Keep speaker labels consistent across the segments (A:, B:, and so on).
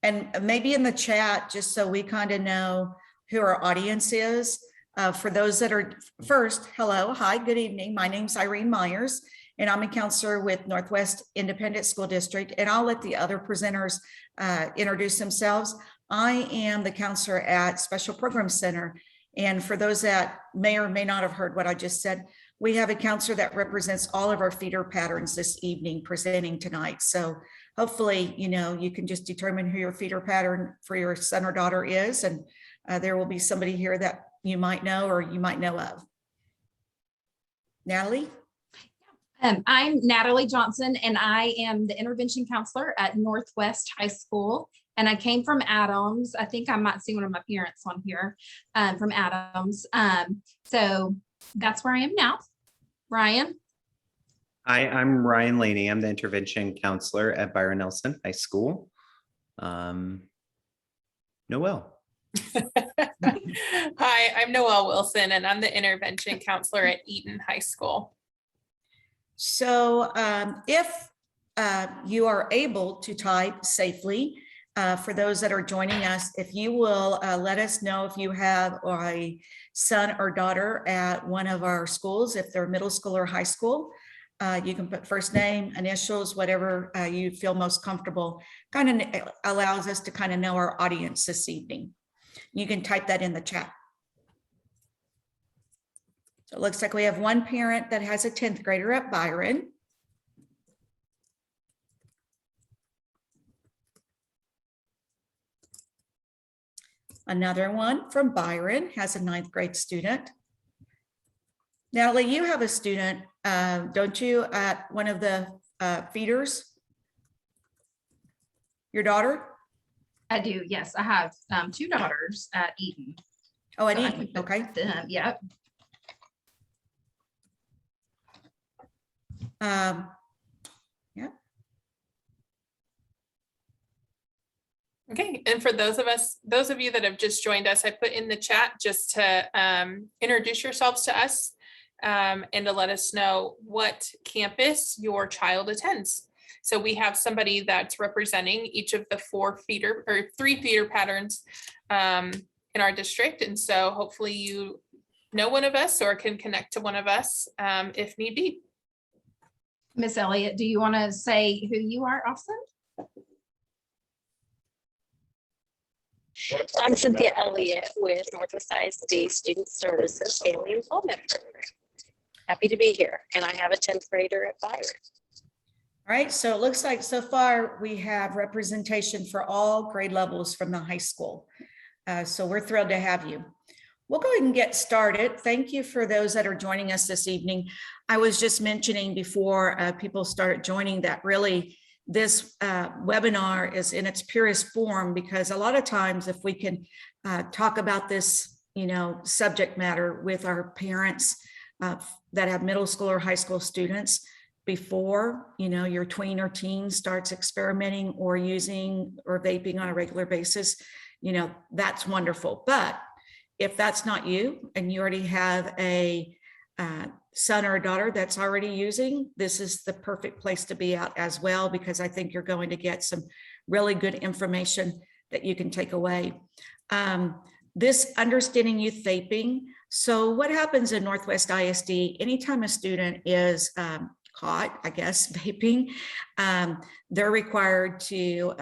A: And maybe in the chat, just so we kind of know who our audience is. For those that are first, hello, hi, good evening. My name's Irene Myers, and I'm a counselor with Northwest Independent School District, and I'll let the other presenters introduce themselves. I am the counselor at Special Programs Center. And for those that may or may not have heard what I just said, we have a counselor that represents all of our feeder patterns this evening presenting tonight. So hopefully, you can just determine who your feeder pattern for your son or daughter is. And there will be somebody here that you might know or you might know of. Natalie?
B: I'm Natalie Johnson, and I am the intervention counselor at Northwest High School. And I came from Adams. I think I might see one of my parents on here from Adams. So that's where I am now. Ryan?
C: Hi, I'm Ryan Laney. I'm the intervention counselor at Byron Nelson High School. Noelle.
D: Hi, I'm Noelle Wilson, and I'm the intervention counselor at Eaton High School.
A: So if you are able to type safely, for those that are joining us, if you will let us know if you have a son or daughter at one of our schools, if they're middle school or high school, you can put first name, initials, whatever you feel most comfortable. Kind of allows us to kind of know our audience this evening. You can type that in the chat. So it looks like we have one parent that has a 10th grader at Byron. Another one from Byron has a 9th grade student. Natalie, you have a student, don't you, at one of the feeders? Your daughter?
B: I do, yes. I have 2 daughters at Eaton.
A: Oh, at
B: So I
A: Eaton,
B: can put
A: okay.
B: them, yep.
A: Yeah.
D: Okay, and for those of you that have just joined us, I put in the chat just to introduce yourselves to us and to let us know what campus your child attends. So we have somebody that's representing each of the 3 feeder patterns in our district. And so hopefully you know one of us or can connect to one of us if need be.
B: Miss Elliott, do you want to say who you are also?
E: I'm Cynthia Elliott with Northwest ISD Student Services Family Involvement Program. Happy to be here, and I have a 10th grader at Byron.
A: All right, so it looks like so far we have representation for all grade levels from the high school. So we're thrilled to have you. We'll go ahead and get started. Thank you for those that are joining us this evening. I was just mentioning before people started joining that really this webinar is in its purest form, because a lot of times if we can talk about this, subject matter with our parents that have middle school or high school students before, your tween or teen starts experimenting or using or vaping on a regular basis, that's wonderful. But if that's not you and you already have a son or a daughter that's already using, this is the perfect place to be at as well, because I think you're going to get some really good information that you can take away. This understanding youth vaping. So what happens in Northwest ISD, anytime a student is caught, I guess, vaping, they're required to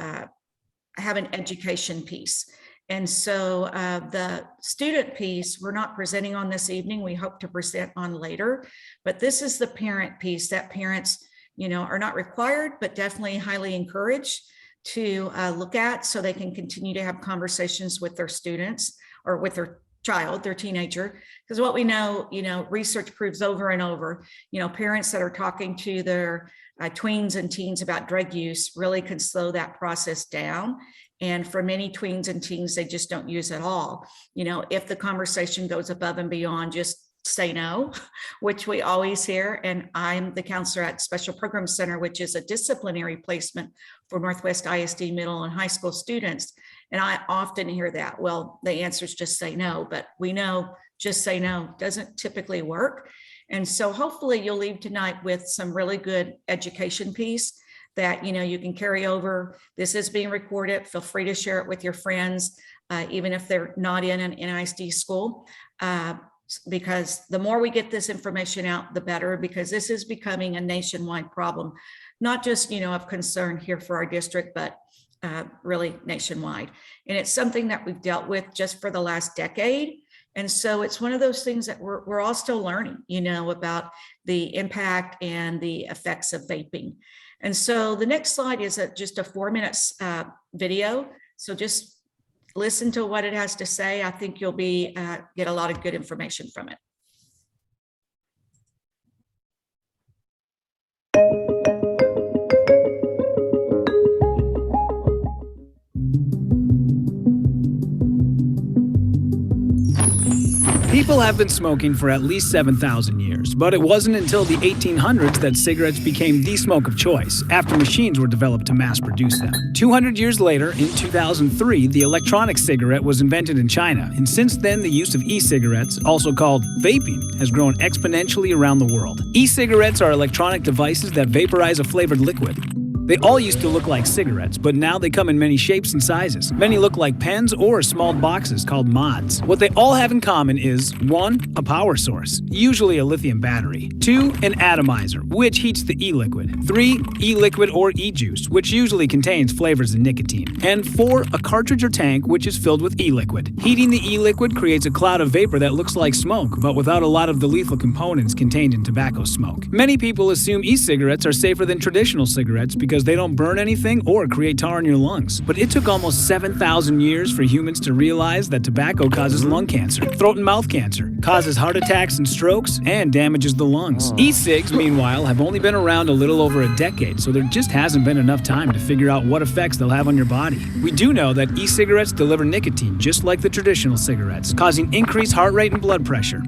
A: have an education piece. And so the student piece, we're not presenting on this evening. We hope to present on later, but this is the parent piece that parents, are not required, but definitely highly encouraged to look at so they can continue to have conversations with their students or with their child, their teenager. Because what we know, research proves over and over, parents that are talking to their tweens and teens about drug use really can slow that process down. And for many tweens and teens, they just don't use at all. If the conversation goes above and beyond, just say no, which we always hear. And I'm the counselor at Special Programs Center, which is a disciplinary placement for Northwest ISD middle and high school students. And I often hear that, well, the answer is just say no, but we know just say no doesn't typically work. And so hopefully you'll leave tonight with some really good education piece that, you can carry over. This is being recorded. Feel free to share it with your friends, even if they're not in an NISD school, because the more we get this information out, the better, because this is becoming a nationwide problem, not just, of concern here for our district, but really nationwide. And it's something that we've dealt with just for the last decade. And so it's one of those things that we're all still learning, about the impact and the effects of vaping. And so the next slide is just a 4-minute video. So just listen to what it has to say. I think you'll get a lot of good information from it.
F: People have been smoking for at least 7,000 years, but it wasn't until the 1800s that cigarettes became the smoke of choice, after machines were developed to mass produce them. 200 years later, in 2003, the electronic cigarette was invented in China, and since then the use of e-cigarettes, also called vaping, has grown exponentially around the world. E-cigarettes are electronic devices that vaporize a flavored liquid. They all used to look like cigarettes, but now they come in many shapes and sizes. Many look like pens or small boxes called mods. What they all have in common is 1. A power source, usually a lithium battery. 2. An atomizer, which heats the e-liquid. 3. E-liquid or e-juice, which usually contains flavors and nicotine. And 4. A cartridge or tank, which is filled with e-liquid. Heating the e-liquid creates a cloud of vapor that looks like smoke, but without a lot of the lethal components contained in tobacco smoke. Many people assume e-cigarettes are safer than traditional cigarettes because they don't burn anything or create tar in your lungs. But it took almost 7,000 years for humans to realize that tobacco causes lung cancer, throat and mouth cancer, causes heart attacks and strokes, and damages the lungs. E-cigs, meanwhile, have only been around a little over a decade, so there just hasn't been enough time to figure out what effects they'll have on your body. We do know that e-cigarettes deliver nicotine just like the traditional cigarettes, causing increased heart rate and blood pressure.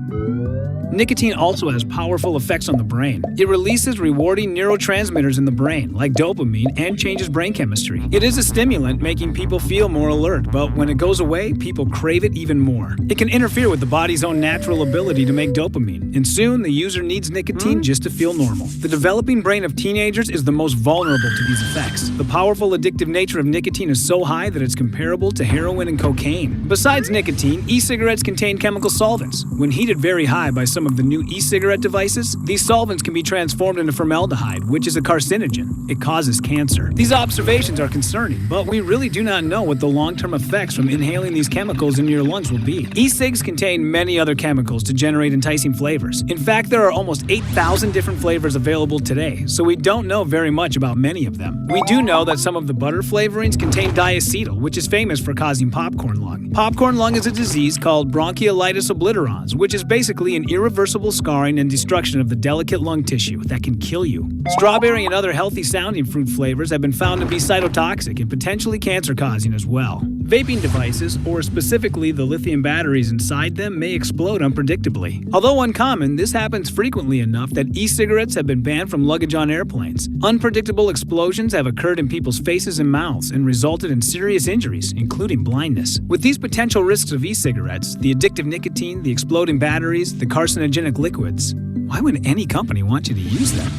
F: Nicotine also has powerful effects on the brain. It releases rewarding neurotransmitters in the brain, like dopamine, and changes brain chemistry. It is a stimulant, making people feel more alert, but when it goes away, people crave it even more. It can interfere with the body's own natural ability to make dopamine, and soon the user needs nicotine just to feel normal. The developing brain of teenagers is the most vulnerable to these effects. The powerful addictive nature of nicotine is so high that it's comparable to heroin and cocaine. Besides nicotine, e-cigarettes contain chemical solvents. When heated very high by some of the new e-cigarette devices, these solvents can be transformed into formaldehyde, which is a carcinogen. It causes cancer. These observations are concerning, but we really do not know what the long-term effects from inhaling these chemicals into your lungs will be. E-cigs contain many other chemicals to generate enticing flavors. In fact, there are almost 8,000 different flavors available today, so we don't know very much about many of them. We do know that some of the butter flavorings contain diacetyl, which is famous for causing popcorn lung. Popcorn lung is a disease called bronchiolitis obliterans, which is basically an irreversible scarring and destruction of the delicate lung tissue that can kill you. Strawberry and other healthy-sounding fruit flavors have been found to be cytotoxic and potentially cancer-causing as well. Vaping devices, or specifically the lithium batteries inside them, may explode unpredictably. Although uncommon, this happens frequently enough that e-cigarettes have been banned from luggage on airplanes. Unpredictable explosions have occurred in people's faces and mouths and resulted in serious injuries, including blindness. With these potential risks of e-cigarettes, the addictive nicotine, the exploding batteries, the carcinogenic liquids, why would any company want you to use them?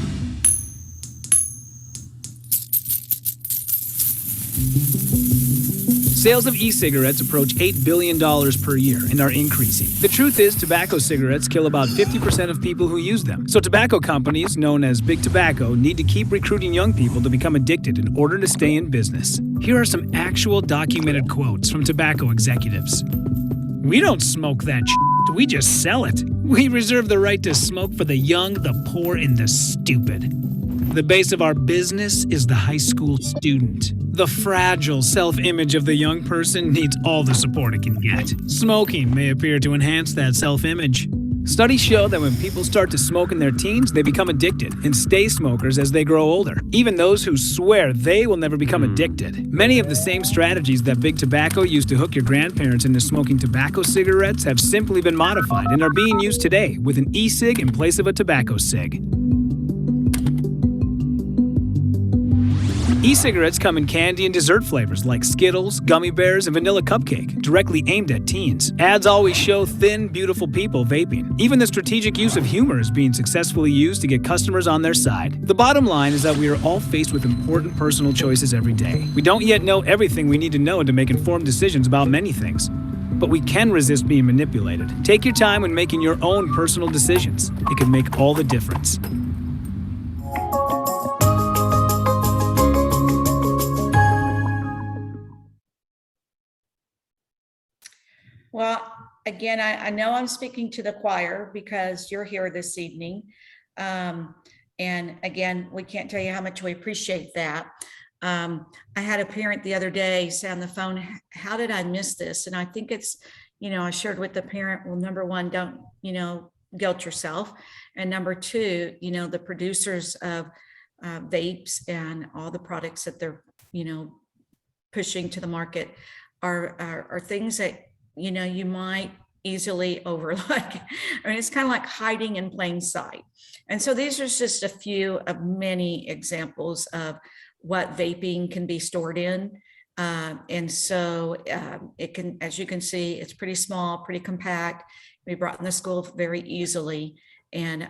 F: Sales of e-cigarettes approach $8 billion per year and are increasing. The truth is, tobacco cigarettes kill about 50% of people who use them. So tobacco companies, known as Big Tobacco, need to keep recruiting young people to become addicted in order to stay in business. Here are some actual documented quotes from tobacco executives. "We don't smoke that shit, we just sell it. We reserve the right to smoke for the young, the poor, and the stupid. The base of our business is the high school student. The fragile self-image of the young person needs all the support it can get. Smoking may appear to enhance that self-image. Studies show that when people start to smoke in their teens, they become addicted and stay smokers as they grow older, even those who swear they will never become addicted. Many of the same strategies that Big Tobacco used to hook your grandparents into smoking tobacco cigarettes have simply been modified and are being used today with an e-cig in place of a tobacco cig. E-cigarettes come in candy and dessert flavors like Skittles, gummy bears, and vanilla cupcake, directly aimed at teens. Ads always show thin, beautiful people vaping. Even the strategic use of humor is being successfully used to get customers on their side. The bottom line is that we are all faced with important personal choices every day. We don't yet know everything we need to know to make informed decisions about many things. But we can resist being manipulated. Take your time when making your own personal decisions. It can make all the difference.
A: Well, again, I know I'm speaking to the choir because you're here this evening. And again, we can't tell you how much we appreciate that. I had a parent the other day say on the phone, how did I miss this? And I think it's, I shared with the parent, well, number one, don't, guilt yourself. And number two, the producers of vapes and all the products that they're, pushing to the market are things that, you might easily overlook. I mean, it's kind of like hiding in plain sight. And so these are just a few of many examples of what vaping can be stored in. And so it can, as you can see, it's pretty small, pretty compact, be brought in the school very easily. And,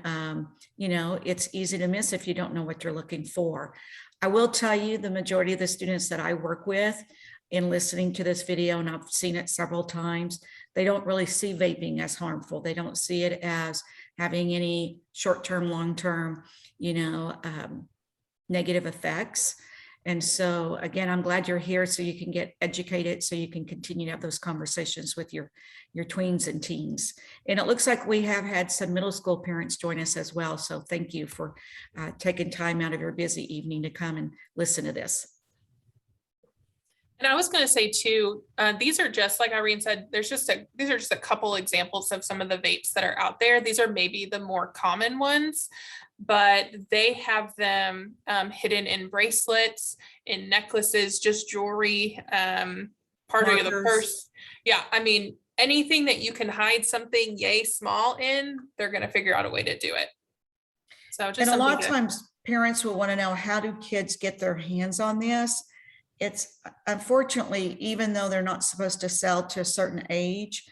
A: it's easy to miss if you don't know what you're looking for. I will tell you, the majority of the students that I work with in listening to this video, and I've seen it several times, they don't really see vaping as harmful. They don't see it as having any short-term, long-term, negative effects. And so again, I'm glad you're here so you can get educated, so you can continue to have those conversations with your tweens and teens. And it looks like we have had some middle school parents join us as well. So thank you for taking time out of your busy evening to come and listen to this.
D: And I was going to say too, these are just like Irene said, these are just a couple examples of some of the vapes that are out there. These are maybe the more common ones, but they have them hidden in bracelets, in necklaces, just jewelry, part of the purse. Yeah, I mean, anything that you can hide something yay small in, they're going to figure out a way to do it. So just,
A: and a lot of times parents will want to know, how do kids get their hands on this? It's unfortunately, even though they're not supposed to sell to a certain age,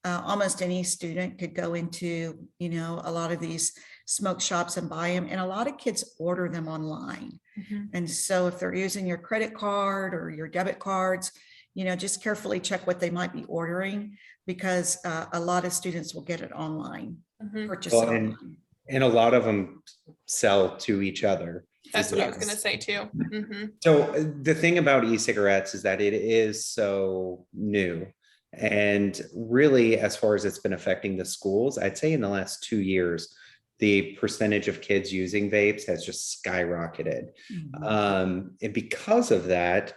A: almost any student could go into, a lot of these smoke shops and buy them. And a lot of kids order them online. Mm-hmm. And so if they're using your credit card or your debit cards, just carefully check what they might be ordering, because a lot of students will get it online, purchase it online.
C: And a lot of them sell to each other.
D: That's what I was going to say too. Mm-hmm.
C: So the thing about e-cigarettes is that it is so new. And really, as far as it's been affecting the schools, I'd say in the last 2 years, the percentage of kids using vapes has just skyrocketed. Mm-hmm. And because of that,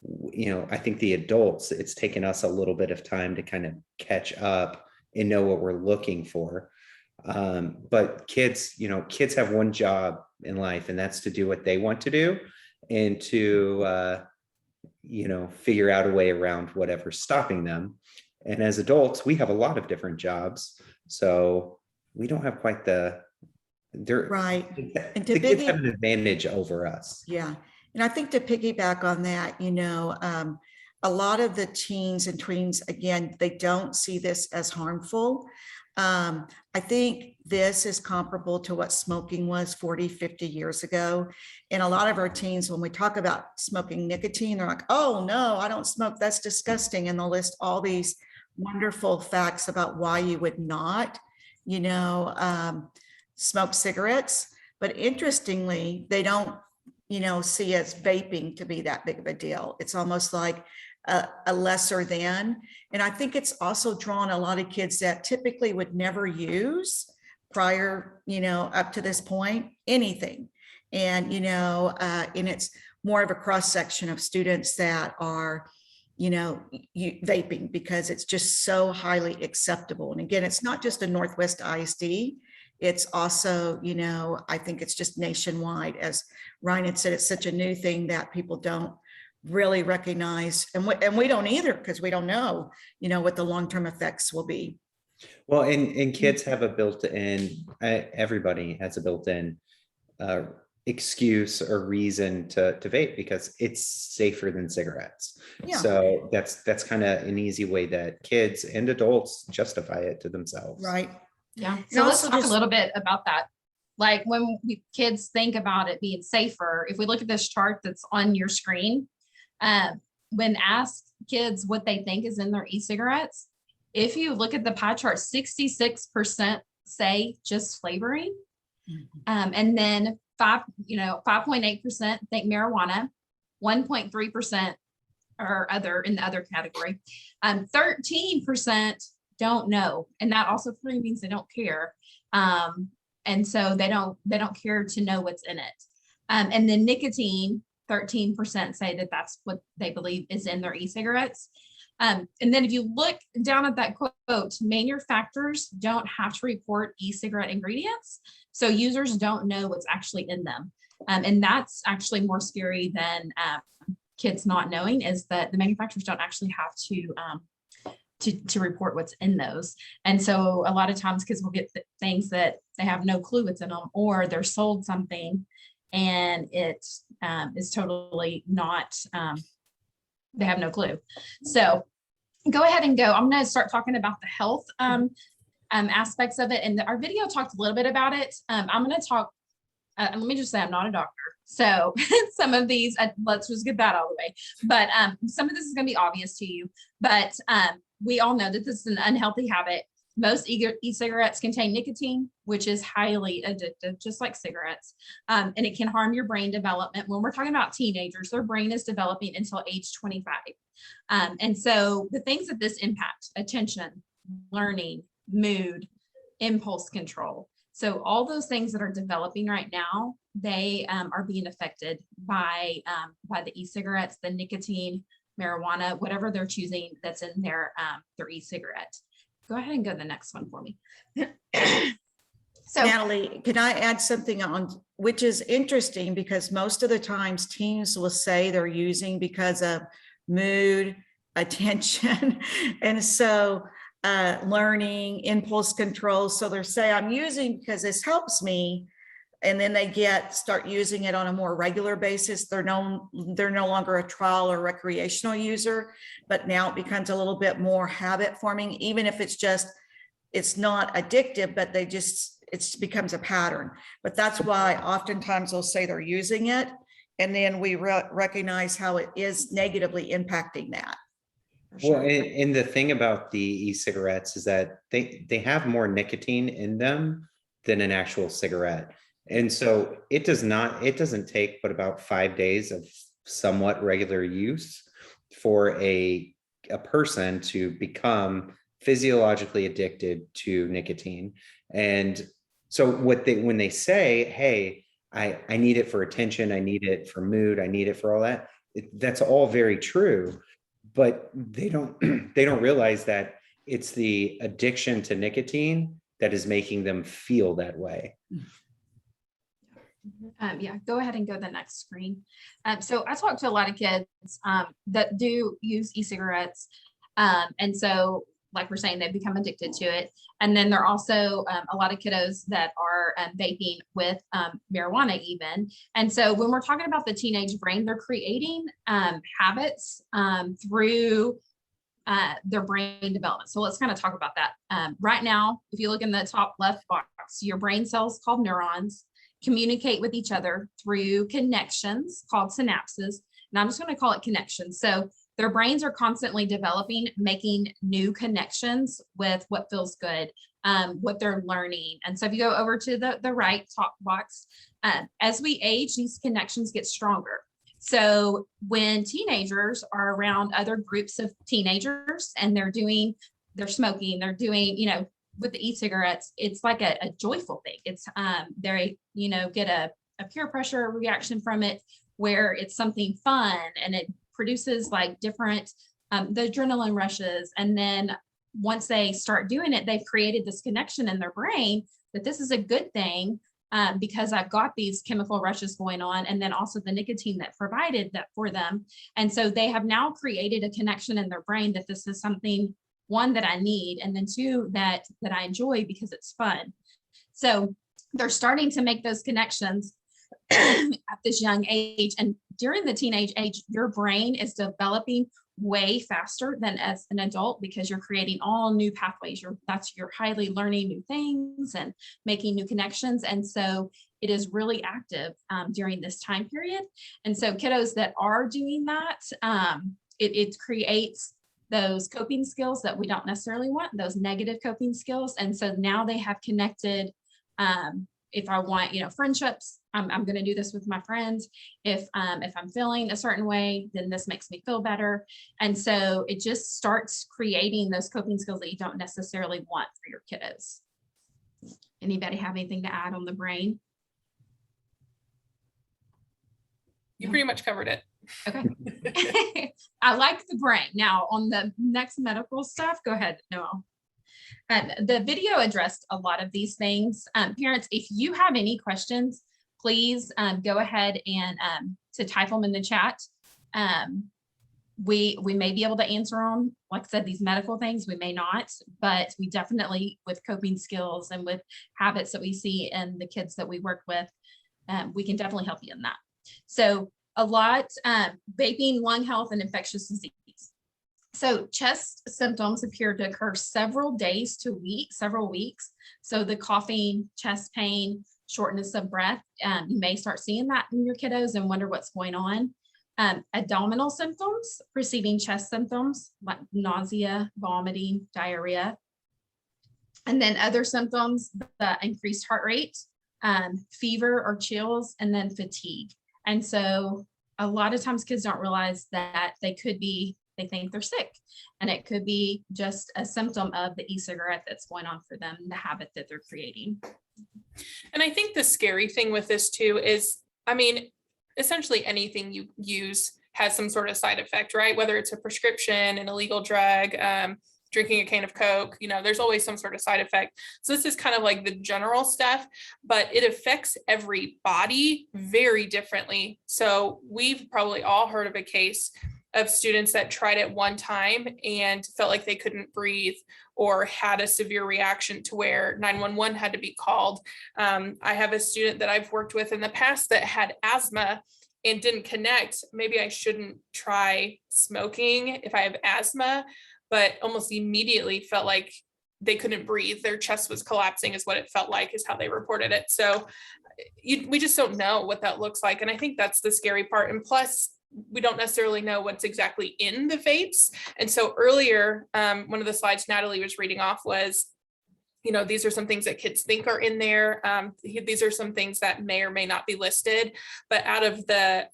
C: I think the adults, it's taken us a little bit of time to kind of catch up and know what we're looking for. But kids have one job in life, and that's to do what they want to do, and to, figure out a way around whatever's stopping them. And as adults, we have a lot of different jobs. So we don't have quite right. And the kids have an advantage over us.
A: Yeah. And I think to piggyback on that, a lot of the teens and tweens, again, they don't see this as harmful. I think this is comparable to what smoking was 40, 50 years ago. And a lot of our teens, when we talk about smoking nicotine, they're like, oh no, I don't smoke. That's disgusting. And they'll list all these wonderful facts about why you would not, smoke cigarettes. But interestingly, they don't, see as vaping to be that big of a deal. It's almost like a lesser than. And I think it's also drawn a lot of kids that typically would never use prior, up to this point, anything. And, and it's more of a cross section of students that are, vaping, because it's just so highly acceptable. And again, it's not just a Northwest ISD. It's also, I think it's just nationwide. As Ryan had said, it's such a new thing that people don't really recognize, and we don't either, because we don't know, what the long-term effects will be.
C: Well, and kids have a built-in, everybody has a built-in excuse or reason to vape because it's safer than cigarettes.
A: Yeah.
C: So that's kind of an easy way that kids and adults justify it to themselves.
A: Right.
B: Yeah.
A: And
B: So let's
A: also
B: talk
A: just-
B: a little bit about that. Like when kids think about it being safer, if we look at this chart that's on your screen, when asked kids what they think is in their e-cigarettes, if you look at the pie chart, 66% say just flavoring. And then 5.8% think marijuana, 1.3% or other in the other category. 13% don't know. And that also pretty means they don't care. And so they don't care to know what's in it. And then nicotine, 13% say that that's what they believe is in their e-cigarettes. And then if you look down at that quote, manufacturers don't have to report e-cigarette ingredients. So users don't know what's actually in them. And that's actually more scary than kids not knowing, is that the manufacturers don't actually have to report what's in those. And so a lot of times kids will get things that they have no clue what's in them, or they're sold something and it is totally not, they have no clue. So go ahead and go. I'm going to start talking about the health aspects of it. And our video talked a little bit about it. I'm going to talk, let me just say I'm not a doctor. So some of these, let's just get that out of the way. But some of this is going to be obvious to you. But we all know that this is an unhealthy habit. Most e-cigarettes contain nicotine, which is highly addictive, just like cigarettes. And it can harm your brain development. When we're talking about teenagers, their brain is developing until age 25. And so the things that this impact: attention, learning, mood, impulse control. So all those things that are developing right now, they are being affected by the e-cigarettes, the nicotine, marijuana, whatever they're choosing that's in their e-cigarette. Go ahead and go to the next one for me. So
A: Natalie, can I add something on, which is interesting because most of the times teens will say they're using because of mood, attention, and so learning, impulse control. So they're saying I'm using because this helps me. And then they start using it on a more regular basis. They're no longer a trial or recreational user, but now it becomes a little bit more habit forming, even if it's not addictive, but it becomes a pattern. But that's why oftentimes they'll say they're using it. And then we recognize how it is negatively impacting that.
C: Well, and the thing about the e-cigarettes is that they have more nicotine in them than an actual cigarette. And so it doesn't take but about 5 days of somewhat regular use for a person to become physiologically addicted to nicotine. And so when they say, hey, I need it for attention, I need it for mood, I need it for all that, that's all very true. But they don't realize that it's the addiction to nicotine that is making them feel that way.
B: Yeah, go ahead and go to the next screen. So I talk to a lot of kids that do use e-cigarettes. And so, like we're saying, they become addicted to it. And then there are also a lot of kiddos that are vaping with marijuana even. And so when we're talking about the teenage brain, they're creating habits through their brain development. So let's kind of talk about that. Right now, if you look in the top left box, your brain cells called neurons communicate with each other through connections called synapses. And I'm just going to call it connections. So their brains are constantly developing, making new connections with what feels good, what they're learning. And so if you go over to the right top box, as we age, these connections get stronger. So when teenagers are around other groups of teenagers and they're smoking, they're doing, with the e-cigarettes, it's like a joyful thing. It's they get a peer pressure reaction from it, where it's something fun and it produces like different the adrenaline rushes. And then once they start doing it, they've created this connection in their brain that this is a good thing because I've got these chemical rushes going on, and then also the nicotine that provided that for them. And so they have now created a connection in their brain that this is something, one, that I need, and then two, that I enjoy because it's fun. So they're starting to make those connections at this young age. And during the teenage age, your brain is developing way faster than as an adult because you're creating all new pathways. You're highly learning new things and making new connections. And so it is really active during this time period. And so kiddos that are doing that, it creates those coping skills that we don't necessarily want, those negative coping skills. And so now they have connected, if I want, friendships, I'm going to do this with my friends. If I'm feeling a certain way, then this makes me feel better. And so it just starts creating those coping skills that you don't necessarily want for your kiddos. Anybody have anything to add on the brain?
D: You pretty much covered it.
B: Okay. I like the brain. Now on the next medical stuff, go ahead, Noel. The video addressed a lot of these things. Parents, if you have any questions, please go ahead and to type them in the chat. We may be able to answer them. Like I said, these medical things, we may not, but we definitely, with coping skills and with habits that we see in the kids that we work with, we can definitely help you in that. So a lot, vaping, lung health, and infectious disease. So chest symptoms appear to occur several days to several weeks. So the coughing, chest pain, shortness of breath, you may start seeing that in your kiddos and wonder what's going on. Abdominal symptoms preceding chest symptoms like nausea, vomiting, diarrhea. And then other symptoms, the increased heart rate, fever or chills, and then fatigue. And so a lot of times kids don't realize that they think they're sick, and it could be just a symptom of the e-cigarette that's going on for them, the habit that they're creating.
D: And I think the scary thing with this too is, essentially anything you use has some sort of side effect, right? Whether it's a prescription, an illegal drug, drinking a can of Coke, there's always some sort of side effect. So this is kind of like the general stuff, but it affects every body very differently. So we've probably all heard of a case of students that tried it one time and felt like they couldn't breathe or had a severe reaction to where 911 had to be called. I have a student that I've worked with in the past that had asthma and didn't connect. Maybe I shouldn't try smoking if I have asthma, but almost immediately felt like they couldn't breathe. Their chest was collapsing is what it felt like, is how they reported it. So we just don't know what that looks like. And I think that's the scary part. And plus, we don't necessarily know what's exactly in the vapes. And so earlier, one of the slides Natalie was reading off was, these are some things that kids think are in there. These are some things that may or may not be listed, but out of the,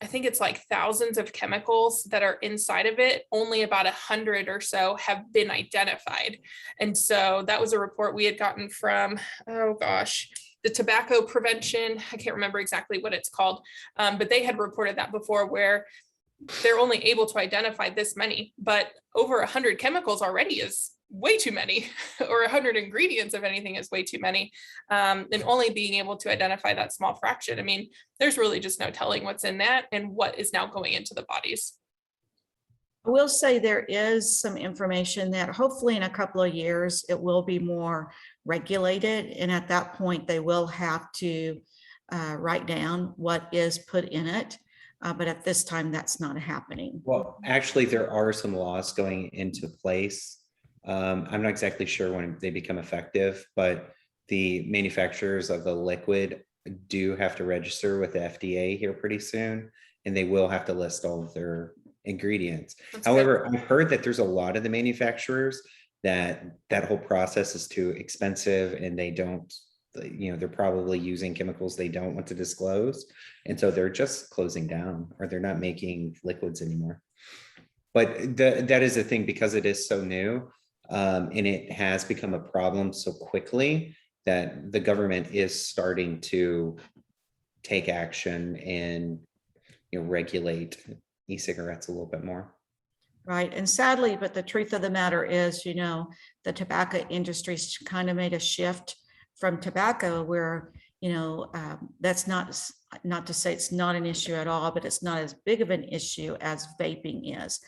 D: I think it's like thousands of chemicals that are inside of it, only about 100 or so have been identified. And so that was a report we had gotten from, the tobacco prevention. I can't remember exactly what it's called, but they had reported that before, where they're only able to identify this many, but over 100 chemicals already is way too many, or 100 ingredients of anything is way too many. And only being able to identify that small fraction. There's really just no telling what's in that and what is now going into the bodies.
A: I will say there is some information that hopefully in a couple of years, it will be more regulated. And at that point, they will have to write down what is put in it. But at this time, that's not happening.
C: Well, actually, there are some laws going into place. I'm not exactly sure when they become effective, but the manufacturers of the liquid do have to register with the FDA here pretty soon, and they will have to list all of their ingredients.
D: That's
C: However, I've heard that there's a lot of the manufacturers that whole process is too expensive, and they don't, they're probably using chemicals they don't want to disclose. And so they're just closing down, or they're not making liquids anymore. But that is the thing, because it is so new, and it has become a problem so quickly, that the government is starting to take action and regulate e-cigarettes a little bit more.
A: Right. And sadly, but the truth of the matter is, the tobacco industry's kind of made a shift from tobacco where, that's not to say it's not an issue at all, but it's not as big of an issue as vaping is.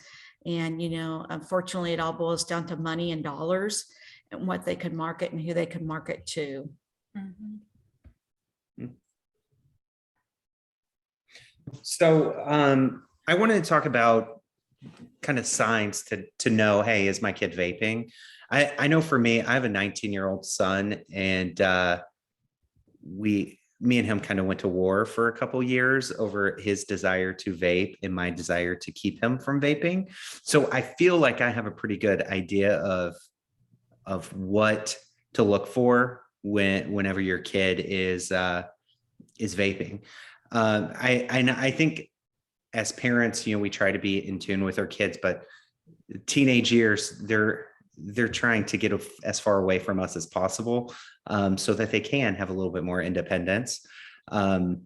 A: And, unfortunately, it all boils down to money and dollars and what they can market and who they can market to.
D: Mm-hmm.
C: So I wanted to talk about kind of signs to know, hey, is my kid vaping? I know for me, I have a 19-year-old son, and me and him kind of went to war for a couple years over his desire to vape and my desire to keep him from vaping. So I feel like I have a pretty good idea of what to look for whenever your kid is vaping. I think as parents, we try to be in tune with our kids, but teenage years, they're trying to get as far away from us as possible, so that they can have a little bit more independence. And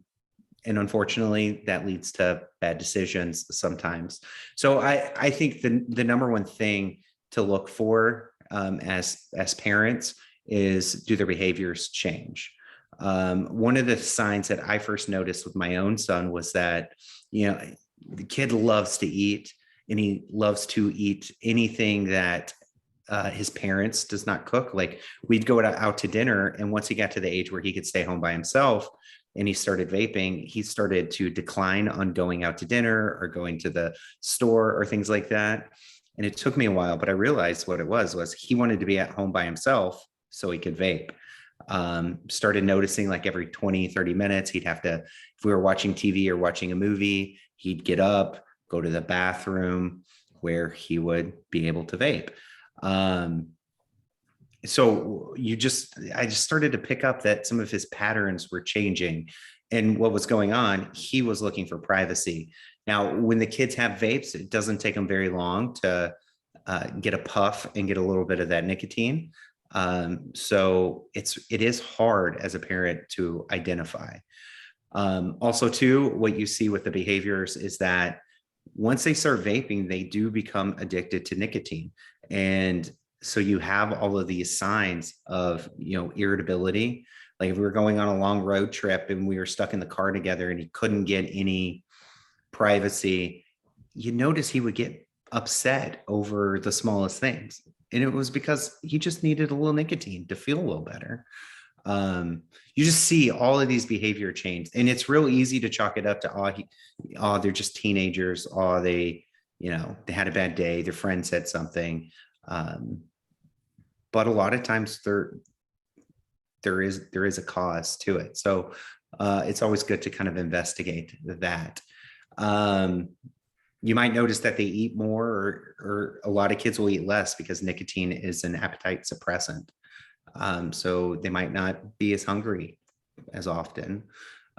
C: unfortunately, that leads to bad decisions sometimes. So I think the number one thing to look for as parents is, do their behaviors change? One of the signs that I first noticed with my own son was that, the kid loves to eat, and he loves to eat anything that his parents does not cook. Like, we'd go out to dinner, and once he got to the age where he could stay home by himself and he started vaping, he started to decline on going out to dinner or going to the store or things like that. And it took me a while, but I realized what it was he wanted to be at home by himself so he could vape. Started noticing, like, every 20-30 minutes, he'd have to, if we were watching TV or watching a movie, he'd get up, go to the bathroom where he would be able to vape. So I just started to pick up that some of his patterns were changing, and what was going on, he was looking for privacy. Now, when the kids have vapes, it doesn't take them very long to get a puff and get a little bit of that nicotine. So it is hard as a parent to identify. Also too, what you see with the behaviors is that once they start vaping, they do become addicted to nicotine. And so you have all of these signs of, irritability. Like, if we were going on a long road trip and we were stuck in the car together and he couldn't get any privacy, you notice he would get upset over the smallest things. And it was because he just needed a little nicotine to feel a little better. You just see all of these behavior change, and it's real easy to chalk it up to, they're just teenagers. They had a bad day. Their friend said something. But a lot of times there is a cause to it. So it's always good to kind of investigate that. You might notice that they eat more, or a lot of kids will eat less because nicotine is an appetite suppressant. So they might not be as hungry as often.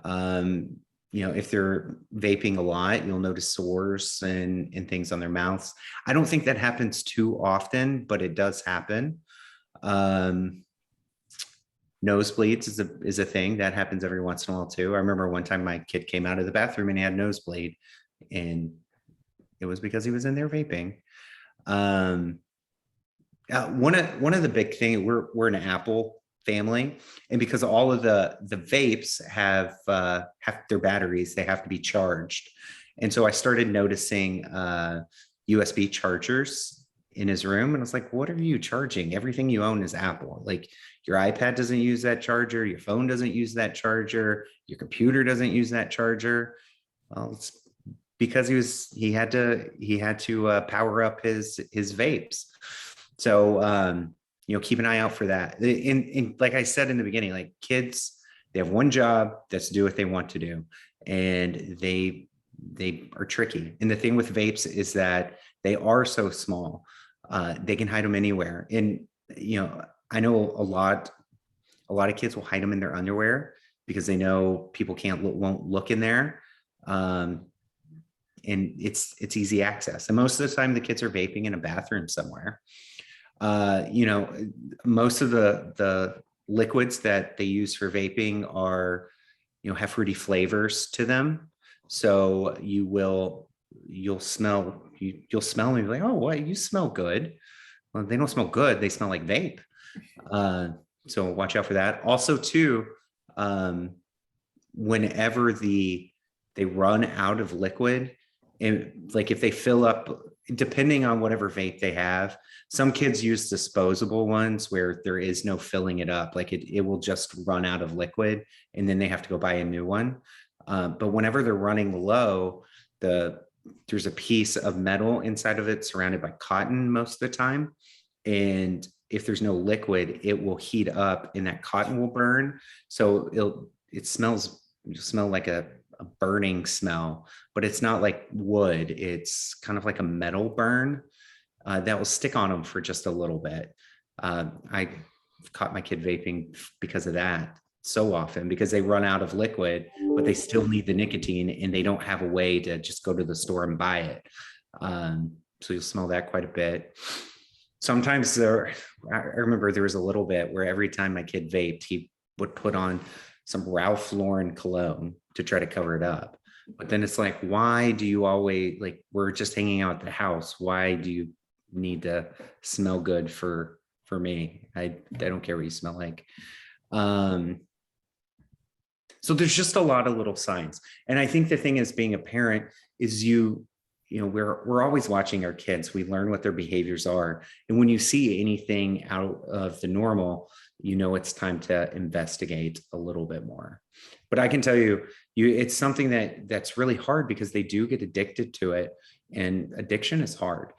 C: If they're vaping a lot, you'll notice sores and things on their mouths. I don't think that happens too often, but it does happen. Nosebleeds is a thing that happens every once in a while too. I remember one time my kid came out of the bathroom and he had a nosebleed, and it was because he was in there vaping. One of the big things, we're an Apple family, and because all of the vapes have their batteries, they have to be charged. And so I started noticing USB chargers in his room, and I was like, what are you charging? Everything you own is Apple. Like, your iPad doesn't use that charger, your phone doesn't use that charger, your computer doesn't use that charger. Well, it's because he had to power up his vapes. So keep an eye out for that. And like I said in the beginning, like, kids, they have one job, that's to do what they want to do, and they are tricky. And the thing with vapes is that they are so small, they can hide them anywhere. And I know a lot of kids will hide them in their underwear because they know people won't look in there. And it's easy access. And most of the time the kids are vaping in a bathroom somewhere. Most of the liquids that they use for vaping are, have fruity flavors to them. So you'll smell them and be like, oh, what, you smell good. Well, they don't smell good. They smell like vape. So watch out for that. Also too, whenever they run out of liquid, and like, if they fill up depending on whatever vape they have, some kids use disposable ones where there is no filling it up. Like it will just run out of liquid and then they have to go buy a new one. But whenever they're running low, there's a piece of metal inside of it surrounded by cotton most of the time. And if there's no liquid, it will heat up and that cotton will burn. So you'll smell like a burning smell, but it's not like wood. It's kind of like a metal burn that will stick on them for just a little bit. I caught my kid vaping because of that so often, because they run out of liquid, but they still need the nicotine and they don't have a way to just go to the store and buy it. So you'll smell that quite a bit. Sometimes I remember there was a little bit where every time my kid vaped, he would put on some Ralph Lauren cologne to try to cover it up. But then it's like, why do you always, like, we're just hanging out at the house. Why do you need to smell good for me? I don't care what you smell like. So there's just a lot of little signs. And I think the thing is, being a parent is we're always watching our kids. We learn what their behaviors are. And when you see anything out of the normal, it's time to investigate a little bit more. But I can tell you, it's something that's really hard because they do get addicted to it, and addiction is hard.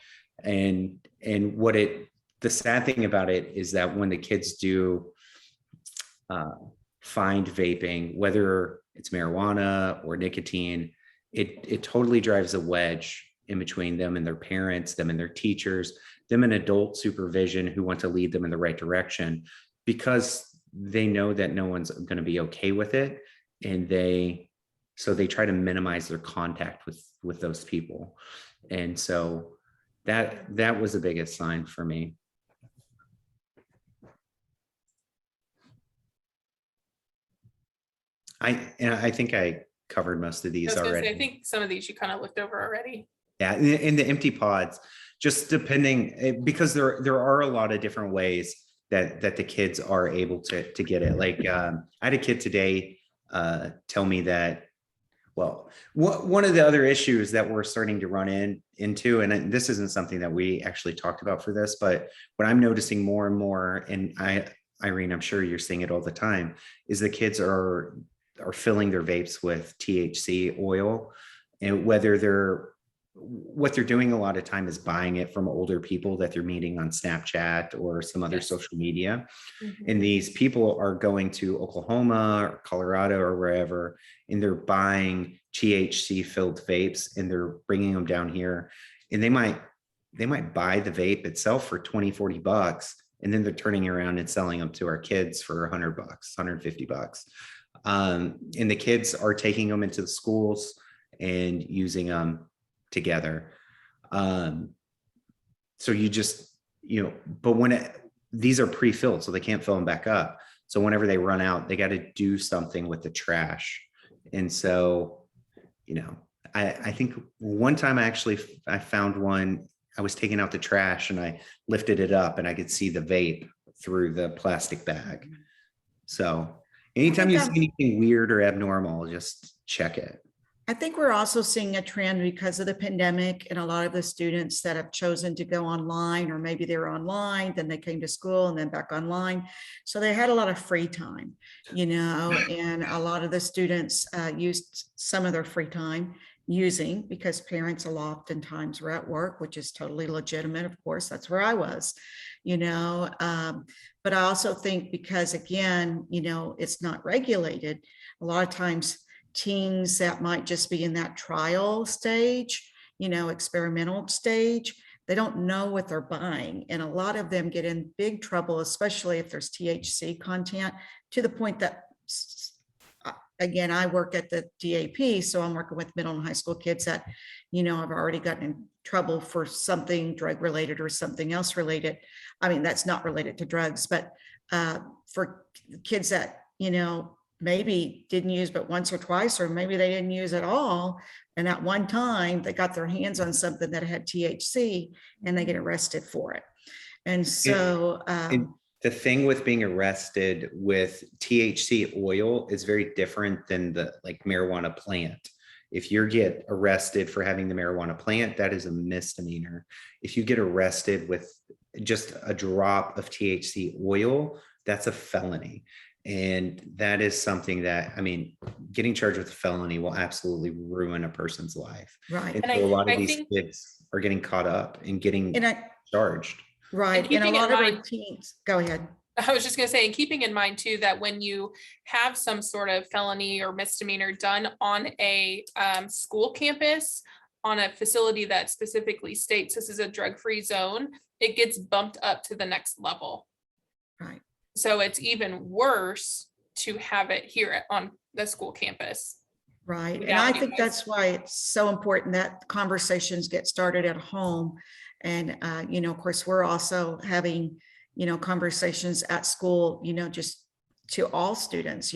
C: And the sad thing about it is that when the kids do find vaping, whether it's marijuana or nicotine, it totally drives a wedge in between them and their parents, them and their teachers, them and adult supervision who want to lead them in the right direction, because they know that no one's going to be okay with it. And so they try to minimize their contact with those people. And so that was the biggest sign for me. I think I covered most of these already.
D: I think some of these you kind of looked over already.
C: Yeah, in the empty pods, just depending, because there are a lot of different ways that the kids are able to get it. Like I had a kid today tell me that, well, one of the other issues that we're starting to run into, and this isn't something that we actually talked about for this, but what I'm noticing more and more, and Irene, I'm sure you're seeing it all the time, is the kids are filling their vapes with THC oil, and what they're doing a lot of time is buying it from older people that they're meeting on Snapchat or some other social media. Mm-hmm. And these people are going to Oklahoma or Colorado or wherever, and they're buying THC filled vapes and they're bringing them down here, and they might buy the vape itself for $20-$40, and then they're turning around and selling them to our kids for $100, $150. And the kids are taking them into the schools and using them together. So you just, but these are pre-filled, so they can't fill them back up. So whenever they run out, they got to do something with the trash. And so, I think one time I found one, I was taking out the trash and I lifted it up and I could see the vape through the plastic bag. So anytime you see anything weird or abnormal, just check it.
A: I think we're also seeing a trend because of the pandemic, and a lot of the students that have chosen to go online, or maybe they were online, then they came to school and then back online. So they had a lot of free time, and a lot of the students used some of their free time because parents oftentimes were at work, which is totally legitimate. Of course, that's where I was, but I also think because, again, it's not regulated, a lot of times teens that might just be in that trial stage, experimental stage, they don't know what they're buying. And a lot of them get in big trouble, especially if there's THC content, to the point that, again, I work at the DAP, so I'm working with middle and high school kids that, have already gotten in trouble for something drug related or something else related. I mean, that's not related to drugs, but for kids that, maybe didn't use but once or twice, or maybe they didn't use at all, and at one time they got their hands on something that had THC and they get arrested for it. And so
C: the thing with being arrested with THC oil is very different than the marijuana plant. If you get arrested for having the marijuana plant, that is a misdemeanor. If you get arrested with just a drop of THC oil, that's a felony. And that is something that, I mean, getting charged with a felony will absolutely ruin a person's life.
A: Right.
C: And
D: And
C: so a lot
D: I
C: of these
D: think-
C: kids are getting caught up and getting
A: And I,
C: charged.
A: right. And a
D: keeping in
A: lot of our
D: mind-
A: teens, go ahead.
D: I was just gonna say, and keeping in mind too, that when you have some sort of felony or misdemeanor done on a school campus, on a facility that specifically states this is a drug-free zone, it gets bumped up to the next level.
A: Right.
D: So it's even worse to have it here on the school campus.
A: Right. And
D: Yeah,
A: I
D: you
A: think
D: guys-
A: that's why it's so important that conversations get started at home. And, of course, we're also having, conversations at school, just to all students.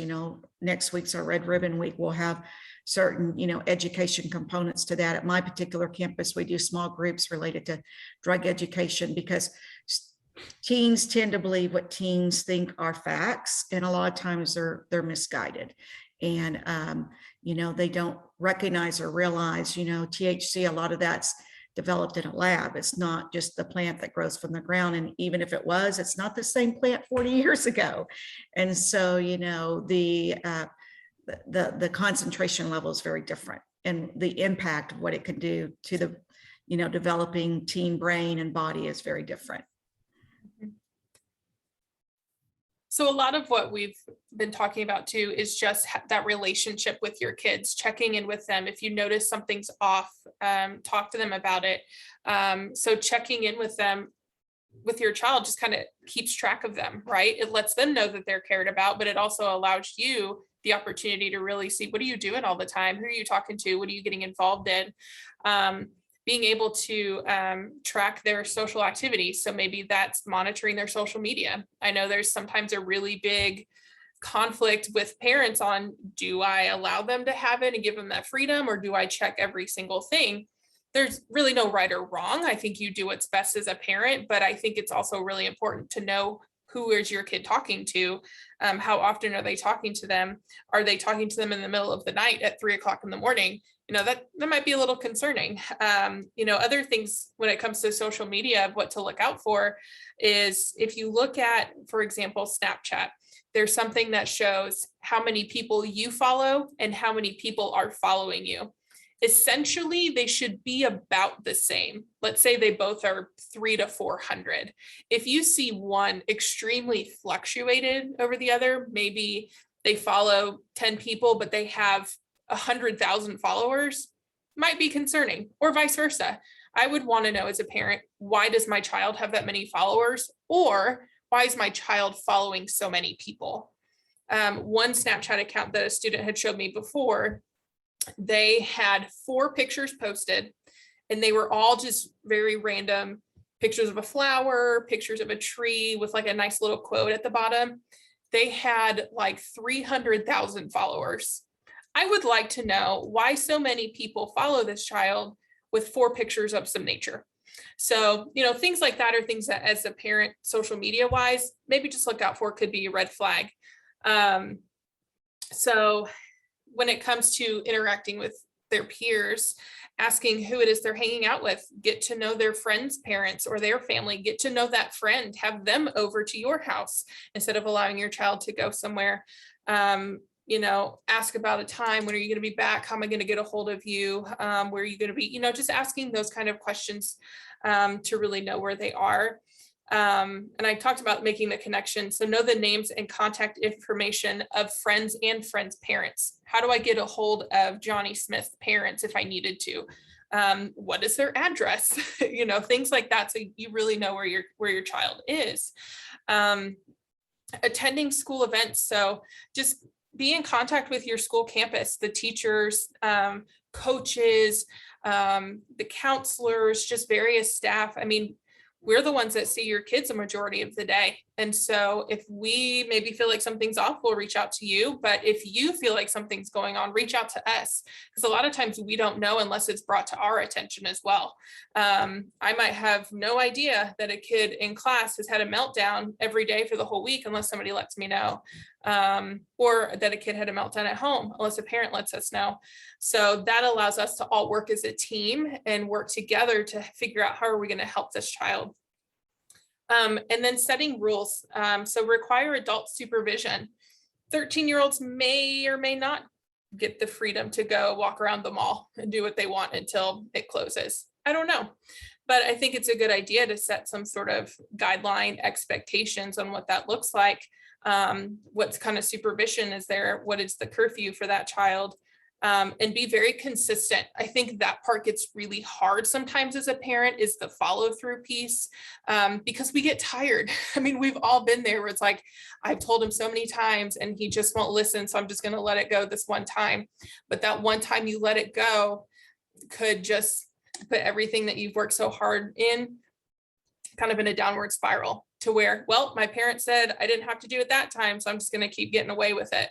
A: Next week's our Red Ribbon Week. We'll have certain, education components to that. At my particular campus, we do small groups related to drug education because teens tend to believe what teens think are facts, and a lot of times they're misguided. And, they don't recognize or realize, THC, a lot of that's developed in a lab. It's not just the plant that grows from the ground. And even if it was, it's not the same plant 40 years ago. And so, the concentration level is very different, and the impact of what it can do to the, developing teen brain and body is very different.
D: So a lot of what we've been talking about too is just that relationship with your kids, checking in with them. If you notice something's off, talk to them about it. So checking in with them, with your child, just kind of keeps track of them, right? It lets them know that they're cared about, but it also allows you the opportunity to really see, what are you doing all the time? Who are you talking to? What are you getting involved in? Being able to track their social activity. So maybe that's monitoring their social media. I know there's sometimes a really big conflict with parents on, do I allow them to have it and give them that freedom, or do I check every single thing? There's really no right or wrong. I think you do what's best as a parent, but I think it's also really important to know, who is your kid talking to? How often are they talking to them? Are they talking to them in the middle of the night at 3 o'clock in the morning? That might be a little concerning. Other things when it comes to social media, what to look out for is, if you look at, for example, Snapchat, there's something that shows how many people you follow and how many people are following you. Essentially, they should be about the same. Let's say they both are 300 to 400. If you see one extremely fluctuated over the other, maybe they follow 10 people, but they have 100,000 followers, might be concerning, or vice versa. I would want to know as a parent, why does my child have that many followers? Or why is my child following so many people? One Snapchat account that a student had showed me before, they had 4 pictures posted, and they were all just very random pictures of a flower, pictures of a tree with like a nice little quote at the bottom. They had like 300,000 followers. I would like to know why so many people follow this child with 4 pictures of some nature. So, things like that are things that, as a parent, social media wise, maybe just look out for, could be a red flag. So when it comes to interacting with their peers, asking who it is they're hanging out with, get to know their friends' parents or their family, get to know that friend, have them over to your house instead of allowing your child to go somewhere. Ask about a time, when are you going to be back? How am I going to get a hold of you? Where are you going to be? Just asking those kind of questions to really know where they are. And I talked about making the connection. So know the names and contact information of friends and friends' parents. How do I get a hold of Johnny Smith's parents if I needed to? What is their address? Things like that. So you really know where your child is. Attending school events. So just be in contact with your school campus, the teachers, coaches, the counselors, just various staff. I mean, we're the ones that see your kids a majority of the day. And so if we maybe feel like something's off, we'll reach out to you. But if you feel like something's going on, reach out to us. Because a lot of times we don't know unless it's brought to our attention as well. I might have no idea that a kid in class has had a meltdown every day for the whole week unless somebody lets me know. or that a kid had a meltdown at home, unless a parent lets us know. So that allows us to all work as a team and work together to figure out how are we going to help this child. And then setting rules. So require adult supervision. 13-year-olds may or may not get the freedom to go walk around the mall and do what they want until it closes. I don't know. But I think it's a good idea to set some sort of guideline expectations on what that looks like. What kind of supervision is there? What is the curfew for that child? And be very consistent. I think that part gets really hard sometimes as a parent, is the follow through piece, because we get tired. I mean, we've all been there where it's like, I've told him so many times and he just won't listen. So I'm just going to let it go this one time. But that one time you let it go could just put everything that you've worked so hard in kind of in a downward spiral to where, well, my parents said I didn't have to do it that time, so I'm just going to keep getting away with it.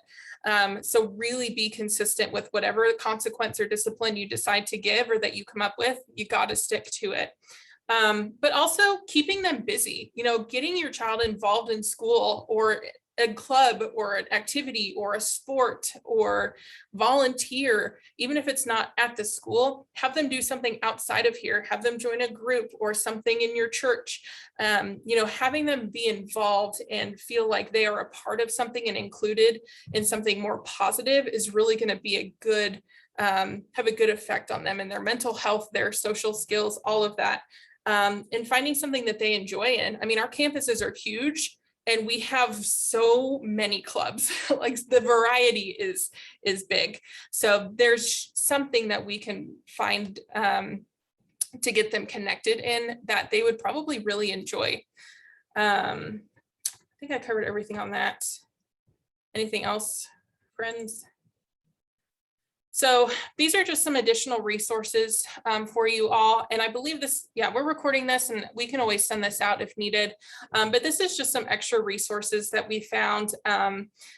D: So really be consistent with whatever consequence or discipline you decide to give or that you come up with. You got to stick to it. But also keeping them busy, getting your child involved in school or a club or an activity or a sport or volunteer, even if it's not at the school, have them do something outside of here, have them join a group or something in your church. Having them be involved and feel like they are a part of something and included in something more positive is really going to be a good, have a good effect on them and their mental health, their social skills, all of that. And finding something that they enjoy in. I mean, our campuses are huge. And we have so many clubs, like the variety is big. So there's something that we can find to get them connected in that they would probably really enjoy. I think I covered everything on that. Anything else, friends? So these are just some additional resources for you all. And I believe this, we're recording this and we can always send this out if needed. But this is just some extra resources that we found.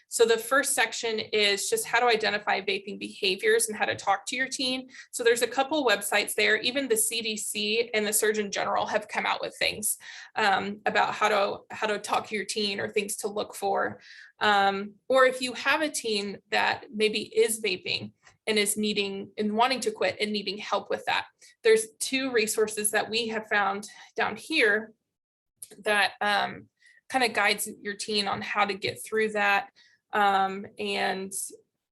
D: So the first section is just how to identify vaping behaviors and how to talk to your teen. So there's a couple websites there. Even the CDC and the Surgeon General have come out with things about how to talk to your teen or things to look for. Or if you have a teen that maybe is vaping and is needing and wanting to quit and needing help with that, there's two resources that we have found down here that kind of guides your teen on how to get through that.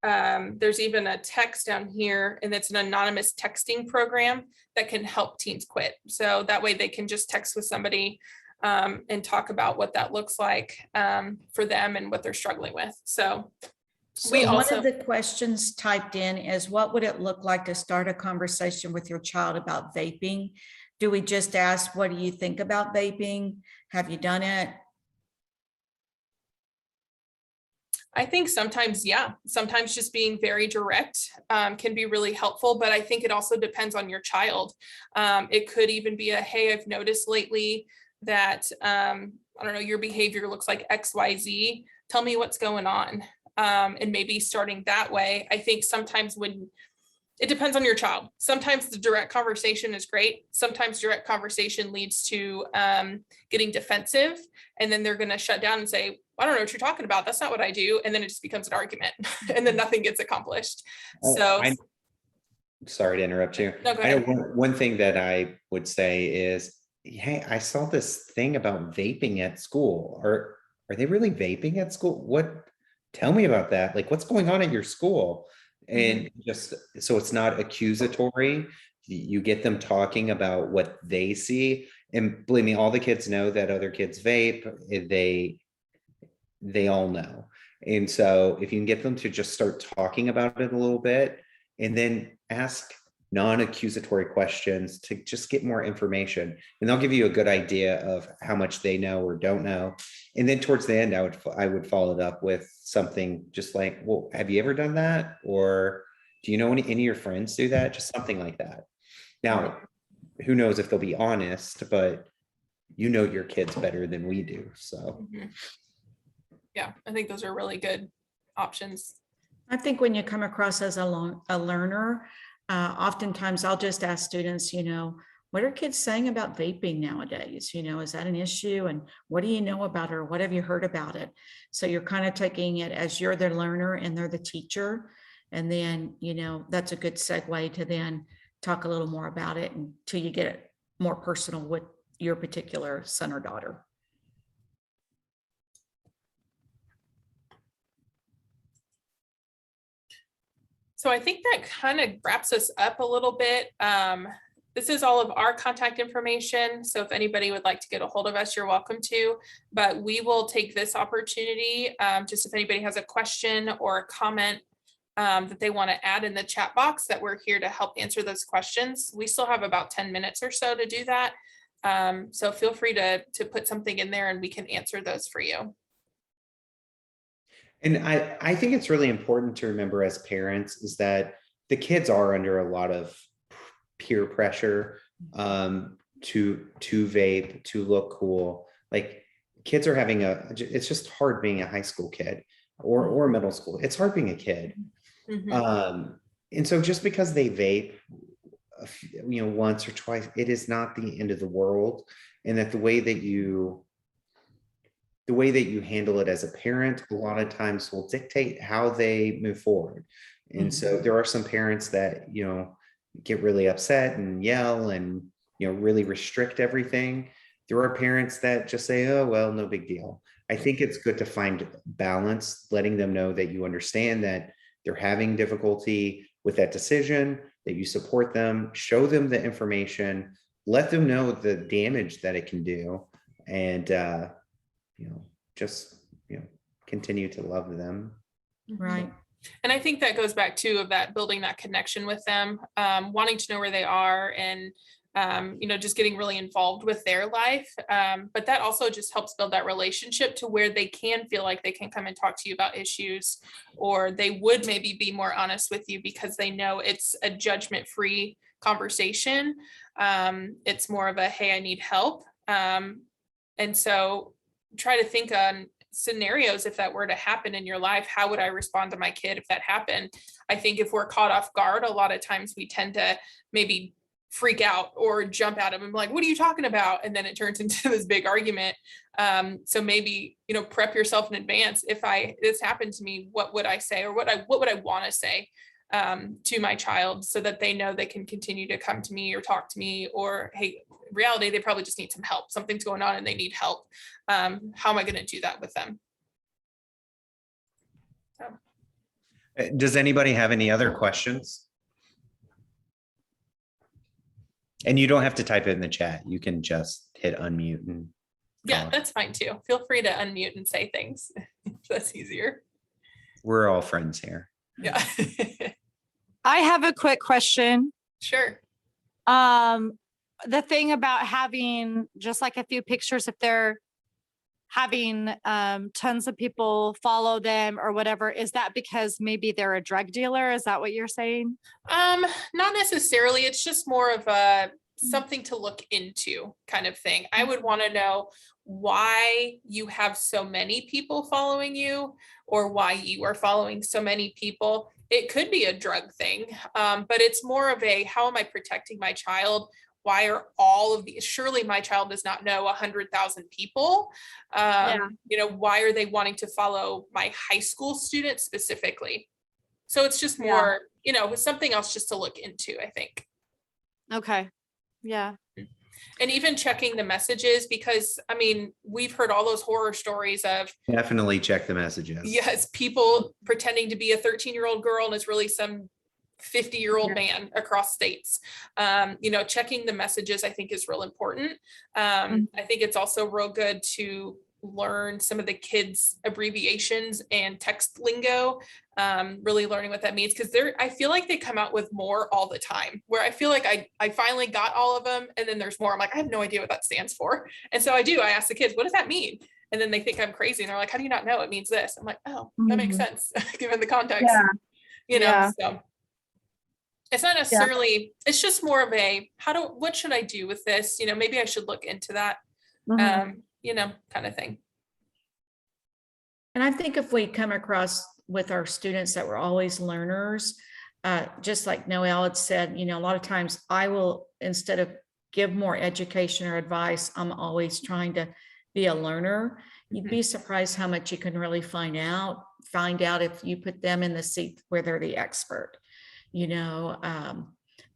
D: There's even a text down here, and it's an anonymous texting program that can help teens quit. So that way they can just text with somebody and talk about what that looks like for them and what they're struggling with. So we also,
A: one of the questions typed in is, what would it look like to start a conversation with your child about vaping? Do we just ask, what do you think about vaping? Have you done it?
D: I think sometimes just being very direct can be really helpful, but I think it also depends on your child. It could even be a, hey, I've noticed lately that, I don't know, your behavior looks like XYZ. Tell me what's going on. And maybe starting that way. I think sometimes when it depends on your child, sometimes the direct conversation is great. Sometimes direct conversation leads to getting defensive, and then they're going to shut down and say, I don't know what you're talking about. That's not what I do. And then it just becomes an argument and then nothing gets accomplished. So
C: I'm sorry to interrupt you.
D: No, go
C: I know
D: ahead.
C: one thing that I would say is, hey, I saw this thing about vaping at school. Are they really vaping at school? Tell me about that. Like, what's going on at your school? And just so it's not accusatory, you get them talking about what they see. And believe me, all the kids know that other kids vape. They all know. And so if you can get them to just start talking about it a little bit and then ask non-accusatory questions to just get more information, and they'll give you a good idea of how much they know or don't know. And then towards the end, I would follow it up with something just like, well, have you ever done that? Or do you know any of your friends do that? Just something like that. Now, who knows if they'll be honest, but you know your kids better than we do. So
D: yeah, I think those are really good options.
A: I think when you come across as a learner, oftentimes I'll just ask students, what are kids saying about vaping nowadays? Is that an issue? And what do you know about it? Or what have you heard about it? So you're kind of taking it as you're the learner and they're the teacher. And then, that's a good segue to then talk a little more about it until you get it more personal with your particular son or daughter.
D: So I think that kind of wraps us up a little bit. This is all of our contact information. So if anybody would like to get a hold of us, you're welcome to, but we will take this opportunity, just if anybody has a question or a comment that they want to add in the chat box, that we're here to help answer those questions. We still have about 10 minutes or so to do that. So feel free to put something in there and we can answer those for you.
C: And I think it's really important to remember as parents is that the kids are under a lot of peer pressure to vape, to look cool. Like kids are having it's just hard being a high school kid or middle school. It's hard being a kid.
D: Mm-hmm.
C: And so just because they vape, once or twice, it is not the end of the world. And that the way that you handle it as a parent, a lot of times will dictate how they move forward. And so there are some parents that, get really upset and yell and, really restrict everything. There are parents that just say, oh, well, no big deal. I think it's good to find balance, letting them know that you understand that they're having difficulty with that decision, that you support them, show them the information, let them know the damage that it can do. And, just, continue to love them.
A: Right.
D: And I think that goes back to of that building that connection with them, wanting to know where they are and, just getting really involved with their life. But that also just helps build that relationship to where they can feel like they can come and talk to you about issues, or they would maybe be more honest with you because they know it's a judgment-free conversation. It's more of a, hey, I need help. And so try to think on scenarios, if that were to happen in your life, how would I respond to my kid if that happened? I think if we're caught off guard, a lot of times we tend to maybe freak out or jump at them and be like, what are you talking about? And then it turns into this big argument. So maybe, prep yourself in advance. If this happened to me, what would I say? Or what would I want to say to my child so that they know they can continue to come to me or talk to me, or, hey, in reality, they probably just need some help. Something's going on and they need help. How am I going to do that with them? So.
C: Does anybody have any other questions? And you don't have to type it in the chat. You can just hit unmute. And
D: yeah, that's fine too. Feel free to unmute and say things. That's easier.
C: We're all friends here.
D: Yeah.
G: I have a quick question.
D: Sure.
G: The thing about having just like a few pictures, if they're having tons of people follow them or whatever, is that because maybe they're a drug dealer? Is that what you're saying?
D: Not necessarily. It's just more of a something to look into kind of thing. I would want to know why you have so many people following you, or why you are following so many people. It could be a drug thing, but it's more of a, how am I protecting my child? Why are all of these, surely my child does not know 100,000 people. Why are they wanting to follow my high school students specifically? So it's just more, with something else just to look into, I think.
G: Okay. Yeah.
D: And even checking the messages, because we've heard all those horror stories of.
C: Definitely check the messages.
D: Yes. People pretending to be a 13-year-old girl and it's really some 50-year-old man across states. Checking the messages, I think, is real important. I think it's also real good to learn some of the kids' abbreviations and text lingo, really learning what that means, because I feel like they come out with more all the time, where I feel like I finally got all of them, and then there's more. I'm like, I have no idea what that stands for. And so I ask the kids, what does that mean? And then they think I'm crazy, and they're like, how do you not know it means this? I'm like, oh, that makes sense given the context. So it's not necessarily, it's just more of a, what should I do with this? Maybe I should look into that, kind of thing.
A: And I think if we come across with our students that we're always learners, just like Noelle had said, a lot of times I will, instead of give more education or advice. I'm always trying to be a learner. You'd be surprised how much you can really find out if you put them in the seat where they're the expert, you know.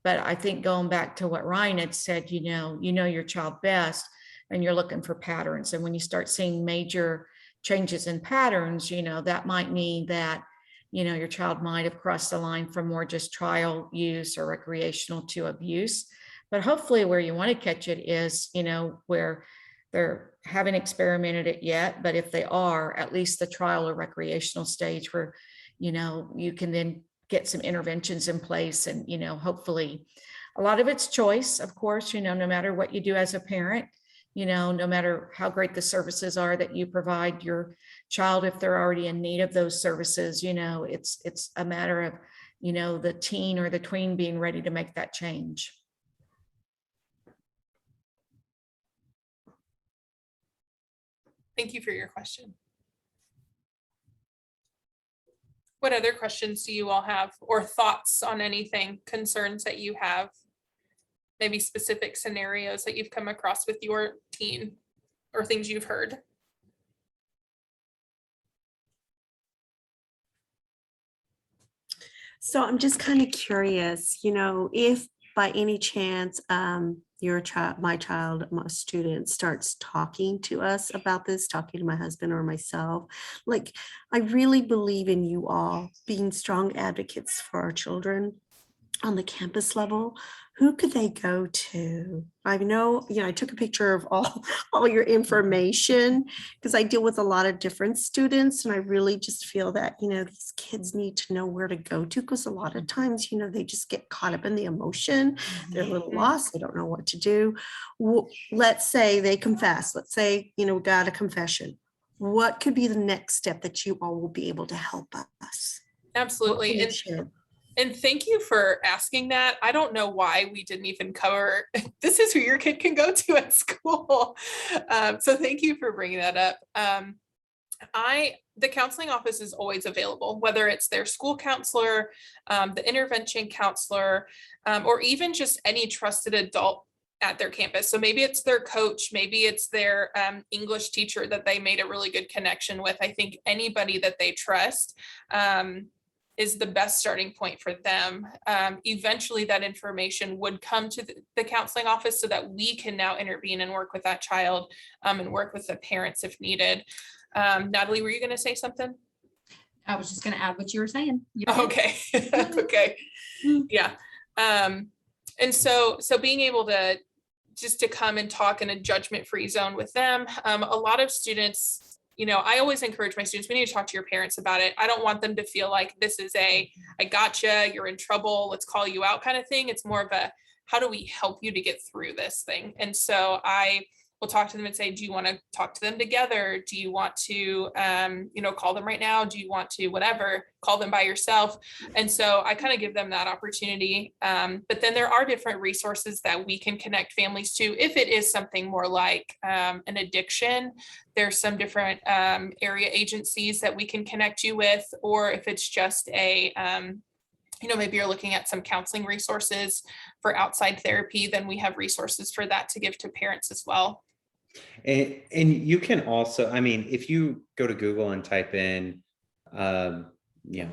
A: But I think going back to what Ryan had said, you know your child best and you're looking for patterns. And when you start seeing major changes in patterns, you know, that might mean that, you know, your child might have crossed the line from more just trial use or recreational to abuse. But hopefully where you want to catch it is, you know, where they're haven't experimented it yet, but if they are, at least the trial or recreational stage where, you know, you can then get some interventions in place. And, you know, hopefully a lot of it's choice, of course, you know, no matter what you do as a parent, you know, no matter how great the services are that you provide your child, if they're already in need of those services, you know, it's a matter of, you know, the teen or the tween being ready to make that change.
D: Thank you for your question. What other questions do you all have, or thoughts on anything, concerns that you have? Maybe specific scenarios that you've come across with your teen or things you've heard?
H: So I'm just kind of curious, you know, if by any chance your child, my student starts talking to us about this, talking to my husband or myself, like I really believe in you all being strong advocates for our children on the campus level. Who could they go to? I know, you know, I took a picture of all your information because I deal with a lot of different students, and I really just feel that, you know, these kids need to know where to go to, because a lot of times, you know, they just get caught up in the emotion. They're a little lost. They don't know what to do. Well, let's say they confess. Let's say, you know, got a confession. What could be the next step that you all will be able to help us?
D: Absolutely. And thank you for asking that. I don't know why we didn't even cover, this is who your kid can go to at school. So thank you for bringing that up. The counseling office is always available, whether it's their school counselor, the intervention counselor, or even just any trusted adult at their campus. So maybe it's their coach, maybe it's their English teacher that they made a really good connection with. I think anybody that they trust is the best starting point for them. Eventually that information would come to the counseling office so that we can now intervene and work with that child and work with the parents if needed. Natalie, were you going to say something?
B: I was just going to add what you were saying.
D: Okay. Okay. Yeah. And so being able to just to come and talk in a judgment-free zone with them. A lot of students, you know, I always encourage my students, we need to talk to your parents about it. I don't want them to feel like this is I gotcha, you're in trouble, let's call you out kind of thing. It's more of a, how do we help you to get through this thing? And so I will talk to them and say, do you want to talk to them together? Do you want to, you know, call them right now? Do you want to, whatever, call them by yourself? And so I kind of give them that opportunity. But then there are different resources that we can connect families to. If it is something more like an addiction, there's some different area agencies that we can connect you with, or if it's just a, you know, maybe you're looking at some counseling resources for outside therapy, then we have resources for that to give to parents as well.
C: And you can also, I mean, if you go to Google and type in, you know,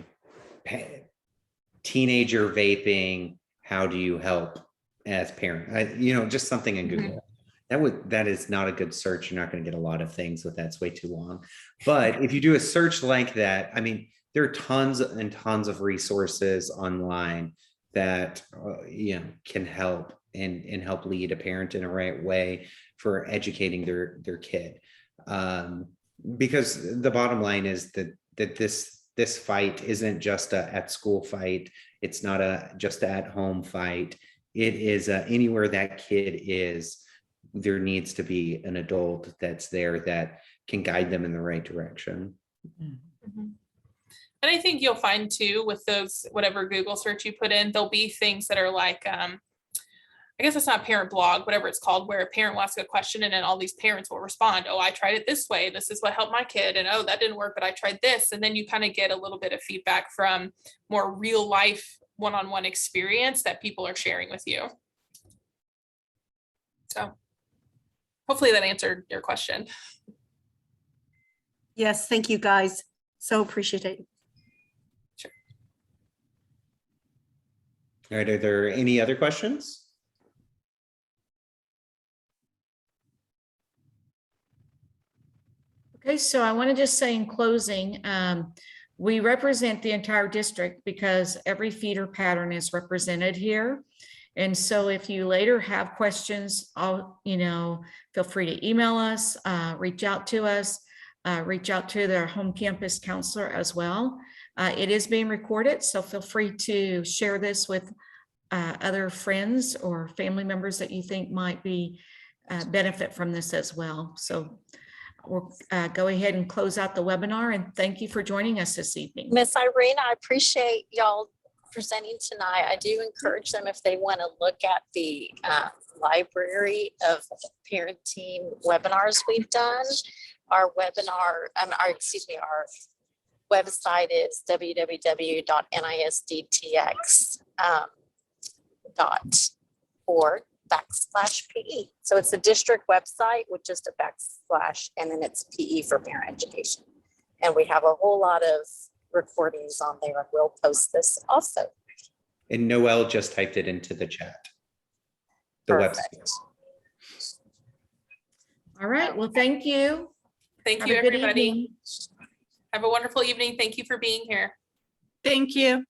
C: teenager vaping, how do you help as parent? You know, just something in Google. That is not a good search. You're not going to get a lot of things with that's way too long. But if you do a search like that, I mean, there are tons and tons of resources online that you know, can help and help lead a parent in a right way for educating their kid. Because the bottom line is that this fight isn't just a at school fight. It's not just a at home fight. It is anywhere that kid is, there needs to be an adult that's there that can guide them in the right direction.
D: Mm-hmm. And I think you'll find too, with those, whatever Google search you put in, there'll be things that are like, I guess it's not parent blog, whatever it's called, where a parent will ask a question and then all these parents will respond, oh, I tried it this way. This is what helped my kid. And oh, that didn't work, but I tried this. And then you kind of get a little bit of feedback from more real life one-on-one experience that people are sharing with you. So hopefully that answered your question.
H: Yes, thank you, guys. So appreciate it.
C: All right, are there any other questions?
A: Okay, so I want to just say in closing, we represent the entire district because every feeder pattern is represented here. And so if you later have questions, feel free to email us, reach out to us, reach out to their home campus counselor as well. It is being recorded, so feel free to share this with other friends or family members that you think might be benefit from this as well. So we'll go ahead and close out the webinar, and thank you for joining us this evening.
E: Miss Irene, I appreciate y'all presenting tonight. I do encourage them if they want to look at the library of parenting webinars we've done. Our webinar, our website is www.nisdt.org/PE. So it's the district website with just a backslash and then it's PE for parent education. And we have a whole lot of recordings on there and we'll post this also.
C: And Noelle just typed it into the chat. The
E: Perfect.
C: website.
A: All right, well, thank you.
D: Thank
A: Have
D: you,
A: a good
D: everybody.
A: evening.
D: Have a wonderful evening. Thank you for being here.
G: Thank you.